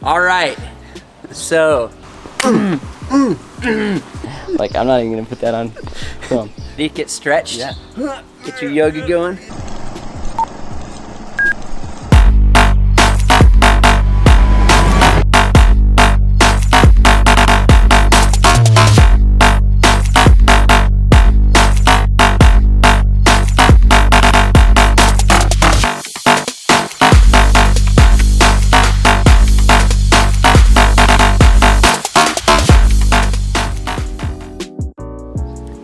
All right, so like I'm not even gonna put that on film. feet get stretched. Yeah. Get your yoga going.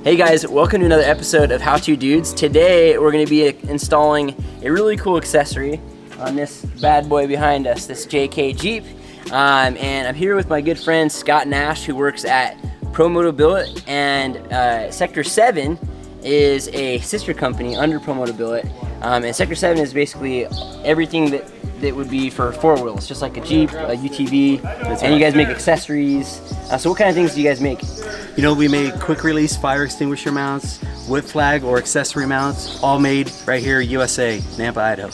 Hey guys, welcome to another episode of How To Dudes. Today we're going to be installing a really cool accessory on this bad boy behind us, this JK Jeep. And I'm here with my good friend Scott Nash, who works at Promoto Billet, and Sector 7 is a sister company under Promoto Billet. And Sector 7 is basically everything that would be for four wheels, just like a Jeep, a UTV, and you guys make accessories. So what kind of things do you guys make? You know, we make quick release fire extinguisher mounts, whip flag or accessory mounts, all made right here, USA, Nampa, Idaho.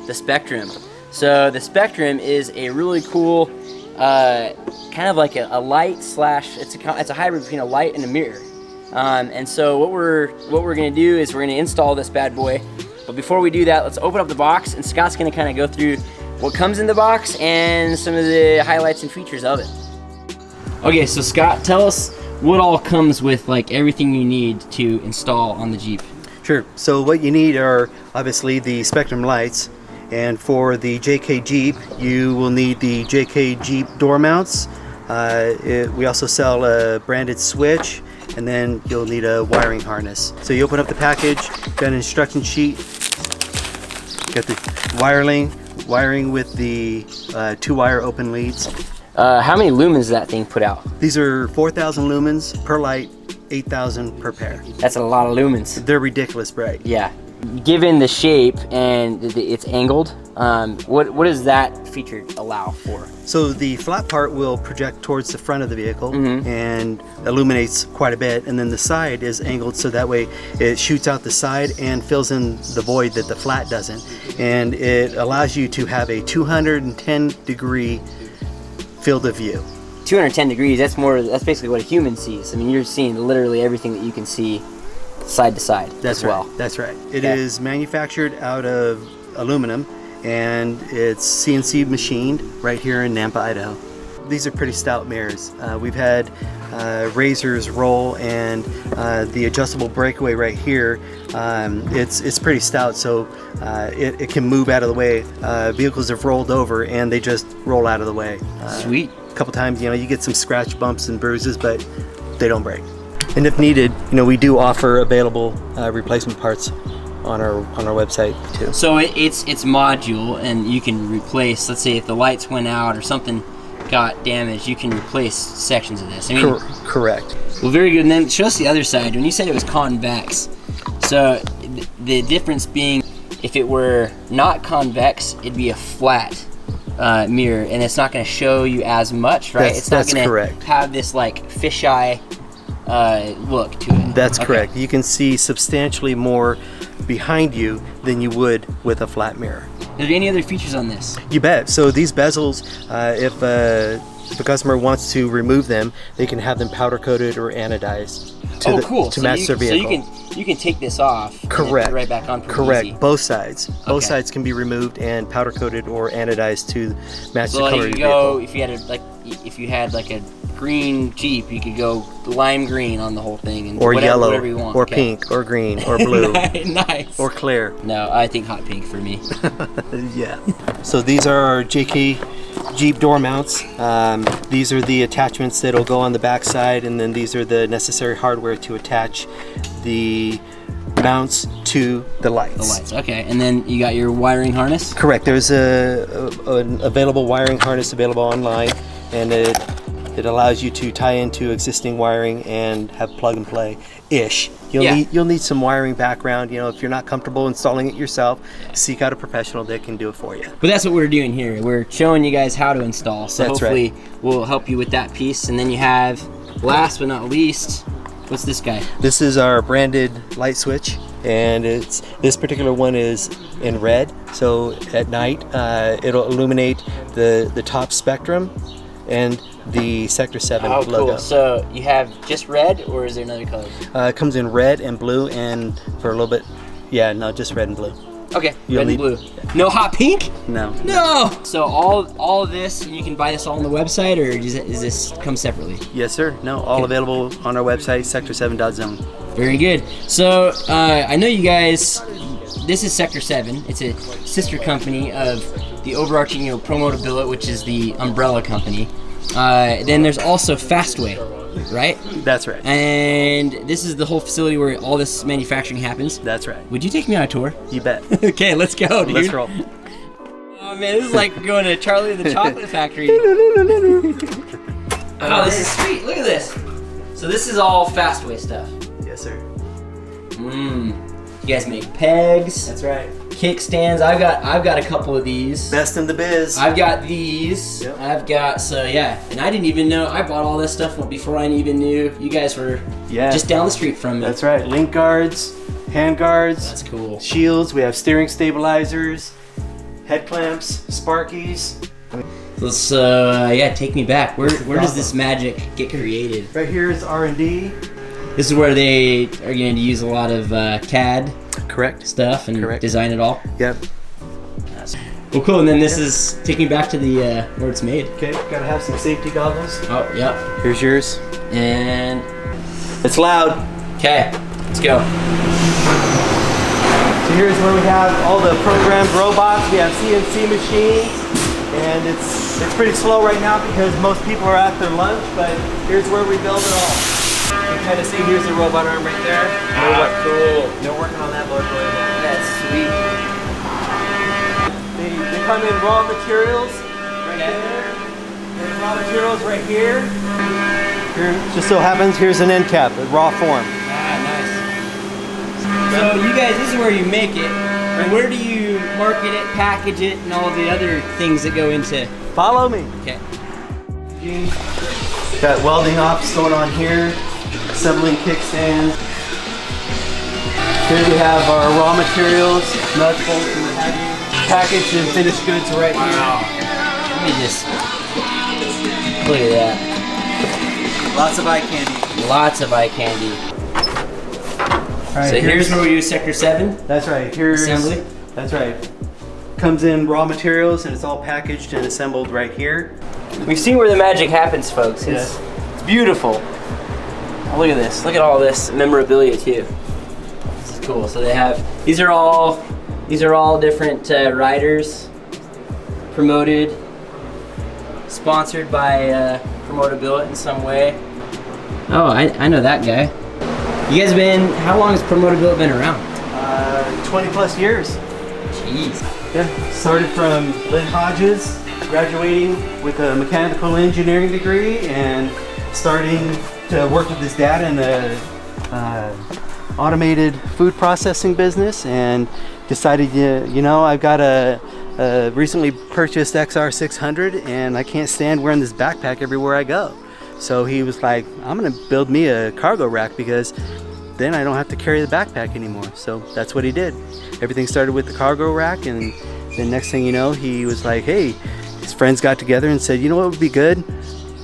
The Spectrum. So the Spectrum is a really cool, kind of like a light slash, it's a hybrid between a light and a mirror. And so what we're gonna do is we're gonna install this bad boy. But before we do that, let's open up the box, and Scott's gonna kind of go through what comes in the box and some of the highlights and features of it. Okay, so Scott, tell us what all comes with like everything you need to install on the Jeep. Sure. So what you need are obviously the Spectrum lights, and for the JK Jeep, you will need the JK Jeep door mounts. We also sell a branded switch, and then you'll need a wiring harness. So you open up the package, got an instruction sheet, got the wiring with the 2-wire open leads. How many lumens does that thing put out? These are 4,000 lumens per light, 8,000 per pair. That's a lot of lumens. They're ridiculous bright. Yeah. Given the shape and it's angled, what does that feature allow for? So the flat part will project towards the front of the vehicle and illuminates quite a bit, and then the side is angled so that way it shoots out the side and fills in the void that the flat doesn't. And it allows you to have a 210 degree field of view. 210 degrees, that's basically what a human sees. I mean, you're seeing literally everything that you can see side to side as well. That's right. It is manufactured out of aluminum, and it's CNC machined right here in Nampa, Idaho. These are pretty stout mirrors. We've had razors roll, and the adjustable breakaway right here, it's pretty stout, so it can move out of the way. Vehicles have rolled over and they just roll out of the way. Sweet. A couple times, you get some scratch bumps and bruises, but they don't break. And if needed, we do offer available replacement parts on our website too. So it's modular, and you can replace, let's say if the lights went out or something got damaged, you can replace sections of this. I mean, correct. Well, very good. And then show us the other side. When you said it was convex, so the difference being, if it were not convex, it'd be a flat mirror, and it's not going to show you as much, right? It's not going to have this like fisheye look to it. That's correct. You can see substantially more behind you than you would with a flat mirror. Are there any other features on this? You bet. So these bezels, if a customer wants to remove them, they can have them powder coated or anodized to match their vehicle. So you can take this off. Correct. And put it right back on. Correct. Easy. Both sides. Both sides can be removed and powder coated or anodized to match the color of your vehicle. If you had like a green Jeep, you could go lime green on the whole thing, and or yellow, whatever you want. Or pink, or green, or blue. Nice. Or clear. No, I think hot pink for me. Yeah. So these are our JK Jeep door mounts. These are the attachments that'll go on the back side, and then these are the necessary hardware to attach the mounts to the lights. The lights, okay. And then you got your wiring harness? Correct. There's an available wiring harness available online, and it allows you to tie into existing wiring and have plug and play ish. You'll need some wiring background. If you're not comfortable installing it yourself, seek out a professional that can do it for you. But that's what we're doing here. We're showing you guys how to install. So hopefully we'll help you with that piece. And then you have, last but not least, what's this guy? This is our branded light switch. and this particular one is in red. So at night, it'll illuminate the top spectrum and the Sector 7 logo. Cool. So you have just red, or is there another color? It comes in red and blue, and for a little bit, yeah, no, just red and blue. Okay, red and blue. No hot pink? No. No! So all of this, you can buy this all on the website, or does this come separately? Yes, sir. No, all available on our website, sector7.zone. Very good. So I know you guys, this is Sector 7. It's a sister company of the overarching, Promoto Billet, which is the umbrella company. Then there's also Fastway, right? That's right. And this is the whole facility where all this manufacturing happens. That's right. Would you take me on a tour? You bet. Okay, let's go, dude. Let's roll. Oh man, this is like going to Charlie and the Chocolate Factory. Oh, this is sweet. Look at this. So this is all Fastway stuff. Yes, sir. You guys make pegs. That's right. Kickstands. I've got a couple of these. Best in the biz. I've got these. Yep. And I didn't even know, I bought all this stuff before I even knew you guys were just down the street from me. That's right. Link guards, hand guards. That's cool. Shields. We have steering stabilizers, head clamps, sparkies. So take me back. Where does this magic get created? Right here is R&D. This is where they are going to use a lot of CAD Correct. stuff and design it all. Yep. Well, cool. And then this is taking me back to the where it's made. Okay, gotta have some safety goggles. Oh, yep. Here's yours. And It's loud. okay, let's go. So here's where we have all the programmed robots. We have CNC machines, and it's pretty slow right now because most people are at their lunch, but here's where we build it all. You can kind of see here's the robot arm right there. Cool. They're working on that motor right now. That's sweet. They come in raw materials right there. There's raw materials right here. Here, just so happens, here's an end cap, a raw form. Nice. So you guys, this is where you make it. And where do you market it, package it, and all of the other things that go into? Follow me. Okay. Got welding ops going on here, assembling kickstands. Here we have our raw materials, nuts, bolts, and what have you. Packaged and finished goods right here. Let me just look at that. Lots of eye candy. Lots of eye candy. All right, So here's where we use Sector 7. That's right. Here's Assembly. That's right. Comes in raw materials and it's all packaged and assembled right here. We've seen where the magic happens, folks. It's beautiful. Oh, look at this. Look at all this memorabilia too. This is cool. So they have these are all different riders, promoted, sponsored by Promoto Billet in some way. Oh, I know that guy. You guys how long has Promoto Billet been around? 20 plus years. Jeez. Yeah, started from Lynn Hodges, graduating with a mechanical engineering degree and starting to work with his dad in a automated food processing business, and decided, I've got a recently purchased XR600 and I can't stand wearing this backpack everywhere I go. So he was like, I'm gonna build me a cargo rack because then I don't have to carry the backpack anymore. So that's what he did. Everything started with the cargo rack, and the next thing you know, he was like, hey, his friends got together and said, you know what would be good?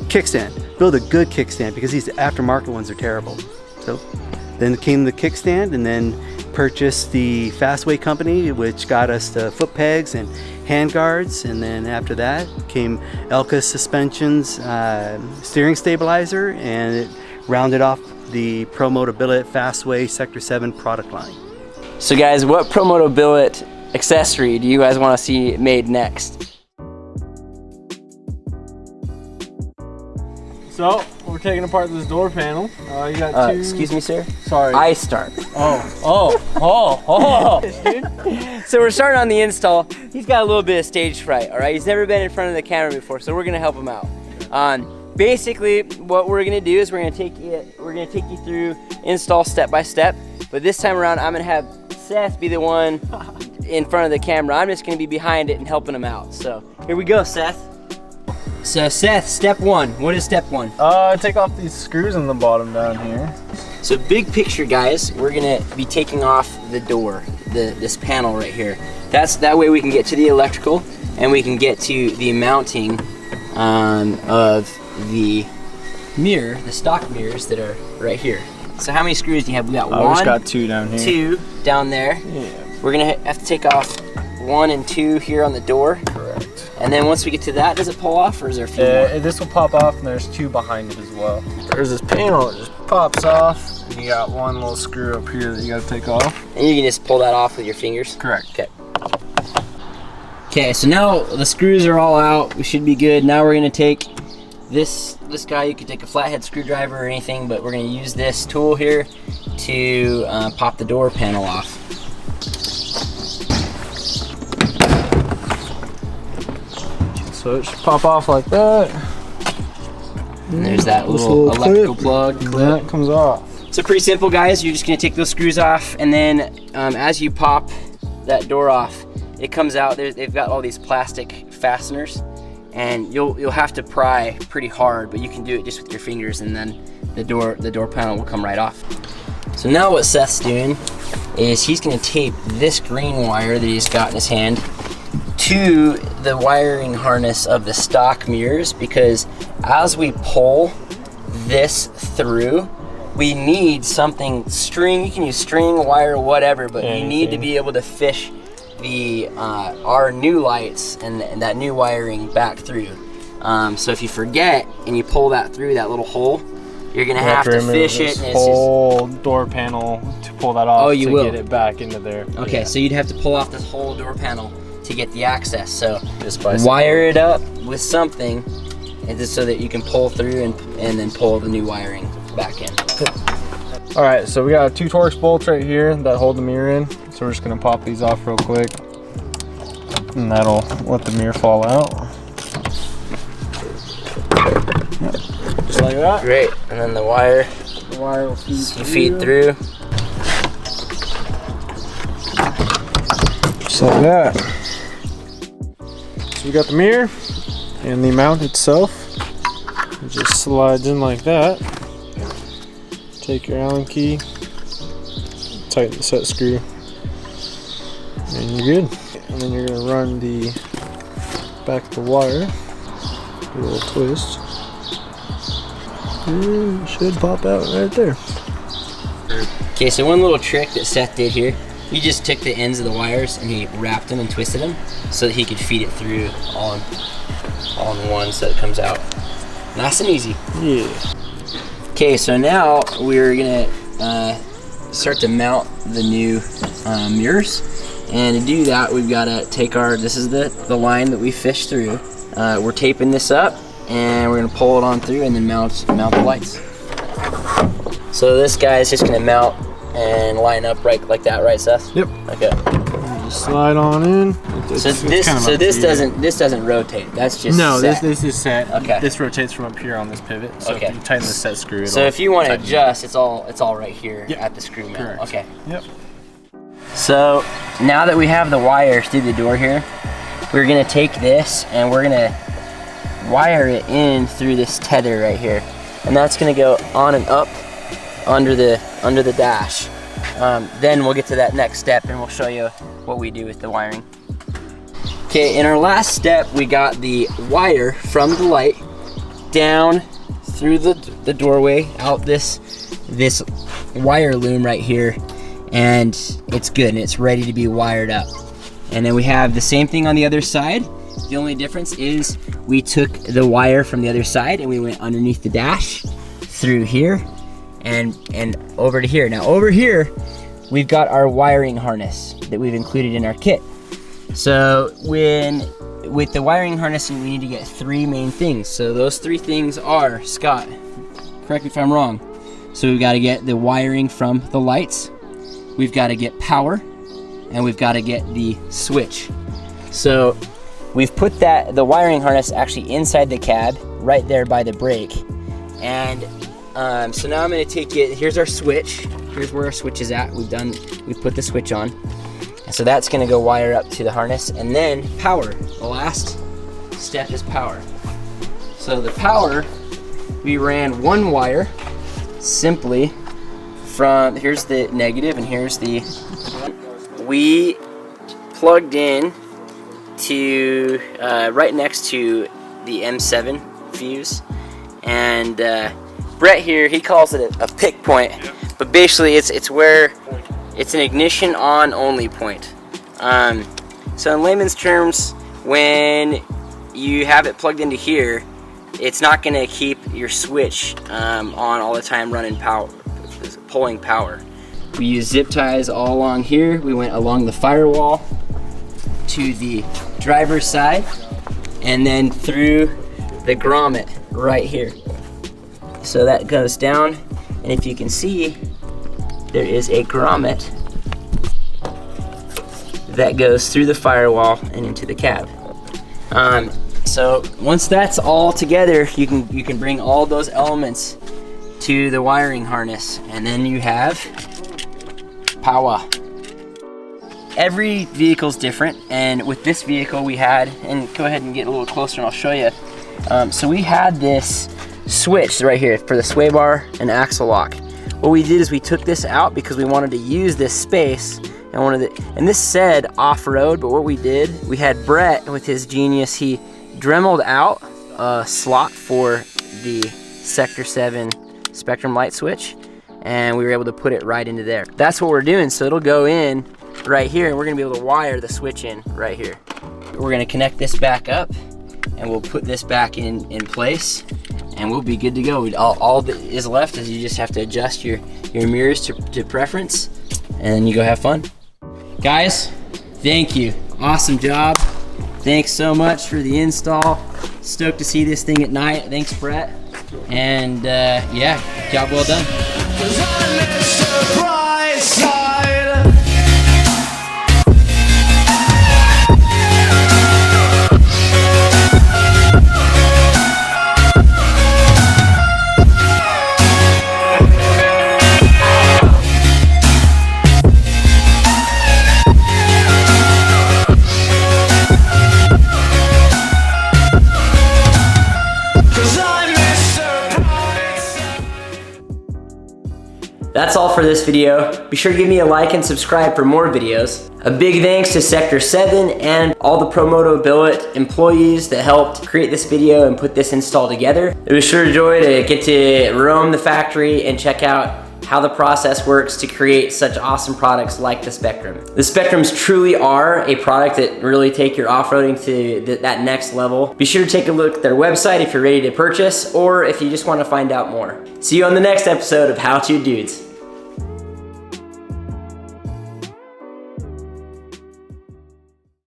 Kickstand. Build a good kickstand because these aftermarket ones are terrible. So then came the kickstand, and then purchased the Fastway company, which got us the foot pegs and hand guards, and then after that came Elka suspensions, steering stabilizer, and it rounded off the Promoto Billet Fastway Sector 7 product line. So guys, what Promoto Billet accessory do you guys want to see made next? So, we're taking apart this door panel. You got two... Excuse me, sir? Sorry. I start. Oh. So we're starting on the install. He's got a little bit of stage fright, all right? He's never been in front of the camera before, so we're gonna help him out. Basically, what we're gonna do is we're gonna take you through install step by step, but this time around, I'm gonna have Seth be the one in front of the camera. I'm just gonna be behind it and helping him out. So here we go, Seth. So Seth, step one. What is step one? Take off these screws on the bottom down here. So big picture, guys, we're gonna be taking off the door, this panel right here. That way we can get to the electrical and we can get to the mounting of the mirror, the stock mirrors that are right here. So how many screws do you have? We got one. We just got 2 down here. 2 down there. Yeah. We're gonna have to take off 1 and 2 here on the door. Correct. And then once we get to that, does it pull off or is there a few more? This will pop off, and there's 2 behind it as well. There's this panel that just pops off, and you got 1 little screw up here that you got to take off. And you can just pull that off with your fingers? Correct. Okay. Okay, so now the screws are all out. We should be good. Now we're gonna take this guy. You could take a flathead screwdriver or anything, but we're gonna use this tool here to pop the door panel off. So it should pop off like that. And there's that little electrical plug. And that comes off. So pretty simple, guys. You're just gonna take those screws off, and then as you pop that door off, it comes out. They've got all these plastic fasteners, and you'll have to pry pretty hard, but you can do it just with your fingers, and then the door panel will come right off. So now what Seth's doing is he's gonna tape this green wire that he's got in his hand to the wiring harness of the stock mirrors, because as we pull this through, we need something, string. You can use string, wire, whatever, but you need to be able to fish the our new lights and that new wiring back through. So if you forget and you pull that through that little hole, you're gonna have to fish it. And whole door panel to pull that off. Oh, you will get it back into there. Okay, Yeah. so you'd have to pull off this whole door panel to get the access. So Just by wire it up with something, and just so that you can pull through and then pull the new wiring back in. All right, so we got 2 Torx bolts right here that hold the mirror in. So we're just gonna pop these off real quick, and that'll let the mirror fall out. Just like that. Great, and then the wire will feed through. Just like that. So we got the mirror and the mount itself. It just slides in like that. Take your Allen key, tighten the set screw, and you're good. And then you're gonna run the back of the wire, do a little twist, and it should pop out right there. Okay, so one little trick that Seth did here, he just took the ends of the wires and he wrapped them and twisted them so that he could feed it through all in one, so it comes out nice and easy. Yeah. Okay, so now we're gonna start to mount the new mirrors, and to do that we've got to take this is the line that we fished through. We're taping this up and we're gonna pull it on through and then mount the lights. So this guy is just gonna mount and line up right like that, right, Seth? Yep. Okay. Just slide on in. So this doesn't rotate. That's just set. This is set. Okay. This rotates from up here on this pivot. So Okay. if you tighten the set screw, So if you want to adjust, it's all right here Yep. at the screw mount. Correct. Okay. Yep. So now that we have the wires through the door here, we're gonna take this and we're gonna wire it in through this tether right here, and that's gonna go on and up under the dash. Then we'll get to that next step and we'll show you what we do with the wiring. Okay, in our last step, we got the wire from the light down through the doorway, out this wire loom right here, and it's good and it's ready to be wired up. And then we have the same thing on the other side. The only difference is we took the wire from the other side and we went underneath the dash through here and over to here. Now over here, we've got our wiring harness that we've included in our kit. So with the wiring harness, we need to get 3 main things. So those 3 things are, Scott, correct me if I'm wrong. So we've got to get the wiring from the lights, we've got to get power, and we've got to get the switch. So we've put the wiring harness actually inside the cab, right there by the brake. And so now I'm going to take it. Here's our switch. Here's where our switch is at. We've put the switch on. And so that's going to go wire up to the harness, and then power. The last step is power. So the power, we ran 1 wire simply here's the negative and here's the, we plugged in to right next to the M7 fuse, and Brett here, he calls it a pick point, but basically it's where it's an ignition on only point. So in layman's terms, when you have it plugged into here, it's not going to keep your switch on all the time running power, pulling power. We use zip ties all along here. We went along the firewall to the driver's side and then through the grommet right here. So that goes down, and if you can see, there is a grommet that goes through the firewall and into the cab. So once that's all together, you can bring all those elements to the wiring harness, and then you have power. Every vehicle's different, and with this vehicle we had, and go ahead and get a little closer and I'll show you. So we had this switch right here for the sway bar and axle lock. What we did is we took this out because we wanted to use this space and this said off-road, but what we did, we had Brett with his genius, he dremeled out a slot for the Sector 7 Spectrum light switch, and we were able to put it right into there. That's what we're doing, so it'll go in right here, and we're gonna be able to wire the switch in right here. We're gonna connect this back up, and we'll put this back in place, and we'll be good to go. All that is left is you just have to adjust your mirrors to preference, and then you go have fun. Guys, thank you. Awesome job. Thanks so much for the install. Stoked to see this thing at night. Thanks, Brett. And yeah, job well done. That's all for this video. Be sure to give me a like and subscribe for more videos. A big thanks to Sector 7 and all the Promoto Billet employees that helped create this video and put this install together. It was sure a joy to get to roam the factory and check out how the process works to create such awesome products like the Spectrum. The Spectrums truly are a product that really take your off-roading to that next level. Be sure to take a look at their website if you're ready to purchase, or if you just want to find out more. See you on the next episode of How To Dudes.